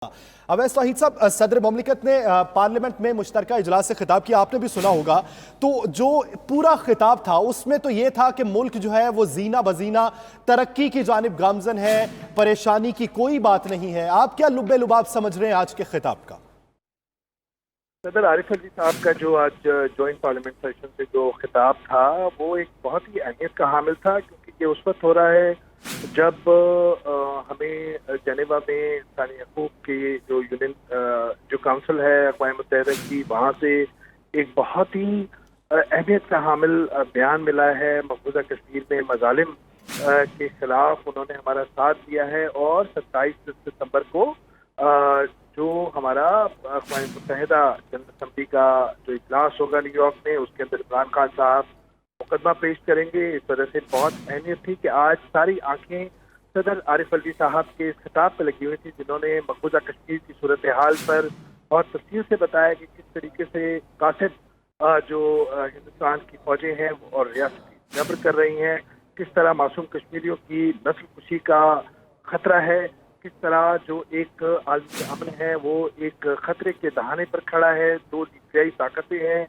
अवैस तौहीद साहब, सदर मुमलिकत ने पार्लियामेंट में मुश्तरका इजलास से खिताब किया, आपने भी सुना होगा। तो जो पूरा खिताब था उसमें तो ये था कि मुल्क जो है वो जीना बजीना तरक्की की जानिब गामजन है, परेशानी की कोई बात नहीं है। आप क्या लुब्बे लुबाब समझ रहे हैं आज के खिताब का? सदर आरिफ अलवी साहब का जो आज जॉइंट पार्लियामेंट सेशन से जो खिताब था वो एक बहुत ही अहमियत का हामिल था, क्योंकि ये उस वक्त हो रहा है जब हमें जेनेवा में इंसानी हकूक के जो यूनियन जो काउंसिल है अक़वाम मुत्तहिदा की, वहाँ से एक बहुत ही अहमियत का हामिल बयान मिला है। मकबूजा कश्मीर में मजालिम के खिलाफ उन्होंने हमारा साथ दिया है और 27 सितंबर को जो हमारा अक़वाम मुत्तहिदा जनरल असम्बली का जो इजलास होगा न्यूयॉर्क में, उसके अंदर इमरान खान साहब मुकदमा पेश करेंगे। इस वजह से बहुत अहमियत थी कि आज सारी आंखें सदर आरिफ अलवी साहब के इस खिताब पर लगी हुई थी, जिन्होंने मकबूजा कश्मीर की सूरत हाल पर बहुत तफसील से बताया कि किस तरीके से कासिद जो हिंदुस्तान की फौजें हैं और रियासती जबर कर रही हैं, किस तरह मासूम कश्मीरियों की नस्ल कुशी का खतरा है, किस तरह जो एक आलमी अमन है वो एक खतरे के दहाने पर खड़ा है। दो न्यूक्लियाई ताकतें हैं,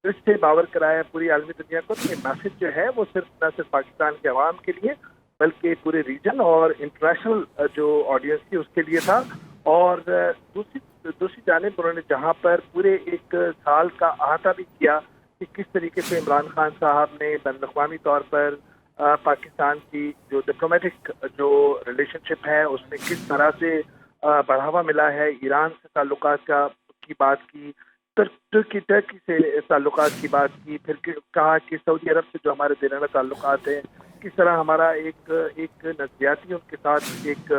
इससे बावर कराया पूरी आलमी दुनिया को। तो ये मैसेज जो है वो सिर्फ न सिर्फ पाकिस्तान के अवाम के लिए बल्कि पूरे रीजन और इंटरनेशनल जो ऑडियंस थी उसके लिए था। और दूसरी जानिब उन्होंने जहाँ पर पूरे एक साल का अहाता भी किया कि किस तरीके से इमरान खान साहब ने बैनुल-अक़वामी तौर पर पाकिस्तान की जो डिप्लोमेटिक जो रिलेशनशिप है उसमें किस तरह से बढ़ावा मिला है। ईरान से ताल्लुकात की बात की, टर्की से ताल्लुकात की बात की, फिर कहा कि सऊदी अरब से जो हमारे देराना ताल्लुकात हैं, किस तरह हमारा एक नज़रियाती उनके साथ एक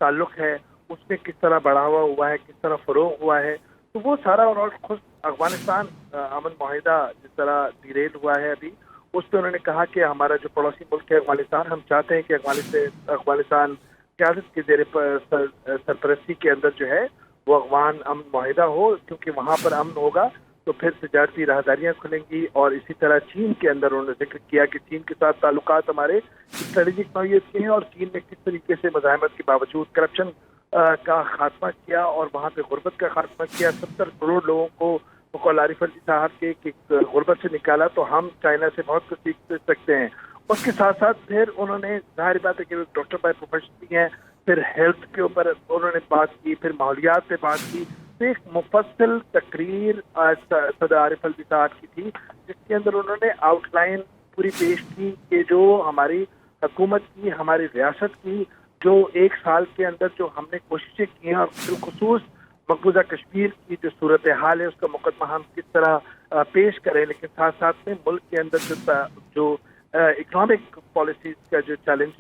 ताल्लुक है, उसमें किस तरह बढ़ावा हुआ है, किस तरह फ़रोग़ हुआ है। तो वो सारा और खुद अफ़गानिस्तान अमन माहिदा जिस तरह डिरेल हुआ है अभी, उस पर उन्होंने कहा कि हमारा जो पड़ोसी मुल्क है अफ़गानिस्तान, हम चाहते हैं कि अफ़गानिस्तान क़यादत के ज़ेरे सरपरस्ती के अंदर जो है वो अफ़गान अमन माहिदा हो, क्योंकि वहाँ पर अमन होगा तो फिर तिजारती राहदारियाँ खुलेंगी। और इसी तरह चीन के अंदर उन्होंने जिक्र किया कि चीन के साथ ताल्लुकात हमारे स्ट्रेटेजिक नौइयत के हैं और चीन ने किस तरीके से मज़ाहमत के बावजूद करप्शन का खात्मा किया और वहाँ पे गुर्बत का खात्मा किया। 70 करोड़ लोगों को बकौल आरिफ अलवी साहब के गुर्बत से निकाला। तो हम चाइना से बहुत कुछ सीख सकते हैं। उसके साथ साथ फिर उन्होंने जाहिर बात है कि डॉक्टर बाय प्रोफेशन भी हैं, फिर हेल्थ के ऊपर उन्होंने बात की, फिर माहौलियात पे बात की। तो एक मुफस्सिल तकरीर सदर आरिफ अलवी साहब की थी, जिसके अंदर उन्होंने आउटलाइन पूरी पेश की कि जो हमारी हुकूमत की, हमारी रियासत की जो एक साल के अंदर जो हमने कोशिशें की हैं और बिलखुसूस मकबूजा कश्मीर की जो सूरत हाल है उसका मुकदमा हम किस तरह पेश करें, लेकिन साथ साथ में मुल्क के अंदर जो इकोनॉमिक पॉलिसीज का जो चैलेंज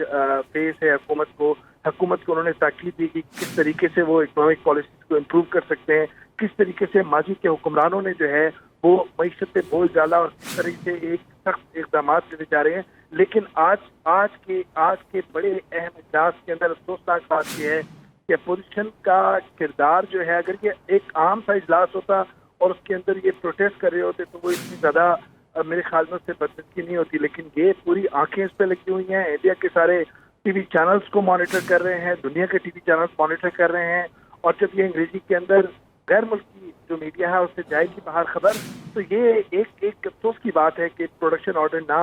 फेस है हुकूमत को उन्होंने ताकीद दी कि किस तरीके से वो इकोनॉमिक पॉलिसीज को इम्प्रूव कर सकते हैं, किस तरीके से माजी के हुक्मरानों ने जो है वो मईशत पे बोझ डाला और किस तरीके से एक सख्त इक़दाम लेने जा रहे हैं। लेकिन आज के बड़े अहम इजलास के अंदर अफसोसनाक बात यह है कि अपोजिशन का किरदार जो है, अगर ये एक आम सा इजलास होता और उसके अंदर ये प्रोटेस्ट कर रहे होते तो वो इतनी ज़्यादा मेरे ख्याल में उससे बदतमीजी नहीं होती। लेकिन ये पूरी आंखें इस पर लगी हुई हैं, इंडिया के सारे टीवी चैनल्स को मॉनिटर कर रहे हैं, दुनिया के टीवी चैनल्स मॉनिटर कर रहे हैं। और जब ये अंग्रेजी के अंदर गैर मुल्की जो मीडिया है उससे जाएगी बाहर खबर, तो ये एक अफसोस की बात है कि प्रोडक्शन ऑर्डर ना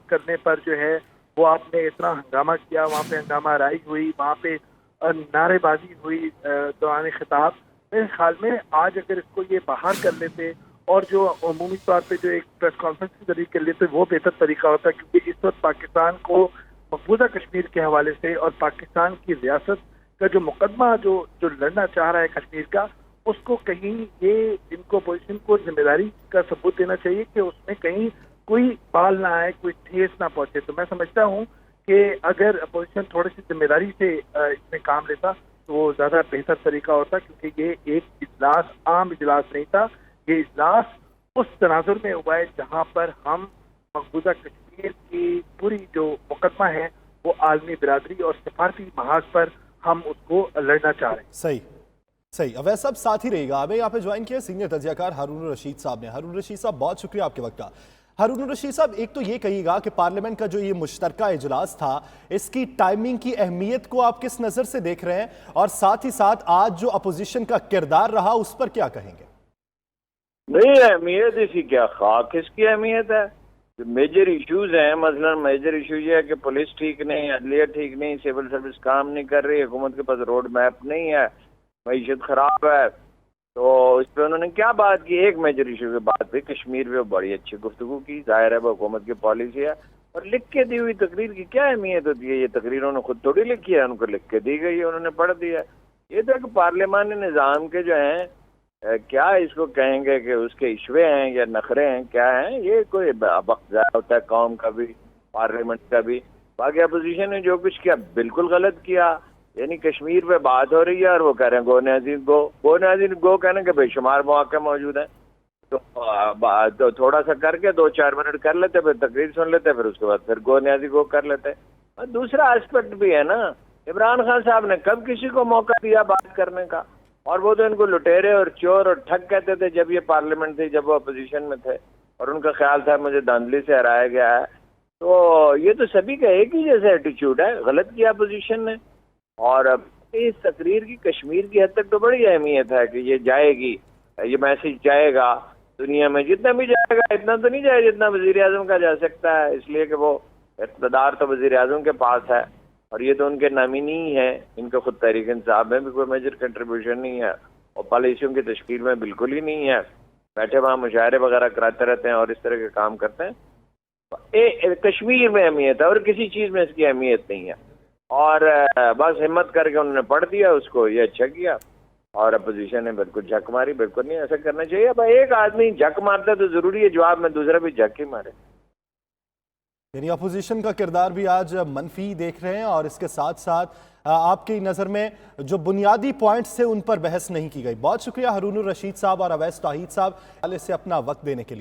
करने पर जो है वो आपने इतना हंगामा किया, वहाँ पे हंगामा राई हुई, वहाँ पे नारेबाजी हुई दौरान खिताब। मेरे ख्याल में आज अगर इसको ये बाहर कर लेते और जो अमूमी तौर पे जो एक प्रेस कॉन्फ्रेंस के जरिए कर लेते वो बेहतर तरीका होता, क्योंकि इस वक्त पाकिस्तान को मकबूजा कश्मीर के हवाले से और पाकिस्तान की रियासत का जो मुकदमा जो लड़ना चाह रहा है कश्मीर का, उसको कहीं ये इनको अपोजिशन को जिम्मेदारी का सबूत देना चाहिए कि उसमें कहीं कोई बाल ना आए, कोई ठेस ना पहुंचे। तो मैं समझता हूँ कि अगर अपोजिशन थोड़ी सी जिम्मेदारी से इसमें काम लेता तो वो ज़्यादा बेहतर तरीका होता, क्योंकि ये एक इजलास आम इजलास नहीं था। ये इजलास उस तनाजुर में हुआ है जहाँ पर हम मकबूजा कश्मीर की पूरी जो मुकदमा है वो आलमी बिरादरी और सिफारती महाज पर हम उसको लड़ना चाह रहे हैं। सही अवैस साहब साथ ही रहेगा। हमें यहाँ पे ज्वाइन किया सीनियर तज्जियाकार हारून रशीद साहब ने। हारून रशीद साहब, बहुत शुक्रिया आपके वक्त का। हारून रशीद साहब, एक तो ये कहिएगा कि पार्लियामेंट का जो ये मुश्तरका इजलास था, इसकी टाइमिंग की अहमियत को आप किस नज़र से देख रहे हैं, और साथ ही साथ आज जो अपोजिशन का किरदार रहा उस पर क्या कहेंगे? नहीं, अहमियत इसी क्या खाक इसकी अहमियत है। मेजर इश्यूज हैं, मसलन मेजर इश्यूज ये है कि पुलिस ठीक नहीं, अदलिया ठीक नहीं, सिविल सर्विस काम नहीं कर रही, हुकूमत के पास रोड मैप नहीं है, मईशत खराब है। तो इस पर उन्होंने क्या बात की? एक मेजर इशू की बात हुई, कश्मीर में बड़ी अच्छी गुफ्तगू की, जाहिर है वो हुकूमत की पॉलिसी है। और लिख के दी हुई तकरीर की क्या अहमियत होती है? ये तकरीर उन्होंने खुद थोड़ी लिखी है, उनको लिख के दी गई है, उन्होंने पढ़ दिया। ये तो एक पार्लियामानी निज़ाम के जो हैं क्या इसको कहेंगे कि उसके इश्वे हैं या नखरे हैं, क्या हैं? ये कोई वक्त ज़ाया होता है कौम का भी, पार्लियामेंट का भी। बाकी अपोजिशन ने जो कुछ किया बिल्कुल गलत किया। यानी कश्मीर पे बात हो रही है और वो कह रहे हैं गो नाज़रीन गो कहने के बेशुमार मौके मौजूद हैं। तो थोड़ा सा करके 2-4 मिनट कर लेते, फिर तकरीर सुन लेते, फिर उसके बाद फिर गो नाज़रीन गो कर लेते। और दूसरा एस्पेक्ट भी है ना, इमरान खान साहब ने कब किसी को मौका दिया बात करने का? और वो तो इनको लुटेरे और चोर और ठग कहते थे जब ये पार्लियामेंट थी, जब वो अपोजिशन में थे, और उनका ख्याल था मुझे धांधली से हराया गया है। तो ये तो सभी का एक ही जैसा एटीट्यूड है, गलत किया अपोजिशन ने। और इस तकरीर की कश्मीर की हद तक तो बड़ी अहमियत है कि ये जाएगी, ये मैसेज जाएगा दुनिया में, जितना भी जाएगा इतना तो नहीं जाएगा जितना वजीर आजम का जा सकता है, इसलिए कि वो इक़्तिदार तो वजीर आजम के पास है और ये तो उनके नामिनी हैं। इनका खुद तहरीक इंसाफ में भी कोई मेजर कंट्रीब्यूशन नहीं है और पॉलिसियों की तश्कील में बिल्कुल ही नहीं है। बैठे वहाँ मुशायरे वगैरह कराते रहते हैं और इस तरह के काम करते हैं। कश्मीर में अहमियत है और किसी चीज़ में इसकी अहमियत नहीं है। और बस हिम्मत करके उन्होंने पढ़ दिया उसको, ये अच्छा किया। और अपोजिशन ने बिल्कुल झक मारी, बिल्कुल नहीं ऐसा करना चाहिए। भाई एक आदमी झक मारता है तो ज़रूरी है जवाब में दूसरा भी झक ही मारे। यानी अपोजिशन का किरदार भी आज मनफी देख रहे हैं, और इसके साथ साथ आपकी नज़र में जो बुनियादी पॉइंट्स थे उन पर बहस नहीं की गई। बहुत शुक्रिया हारून रशीद साहब और अवैस तौहीद साहब से अपना वक्त देने के लिए।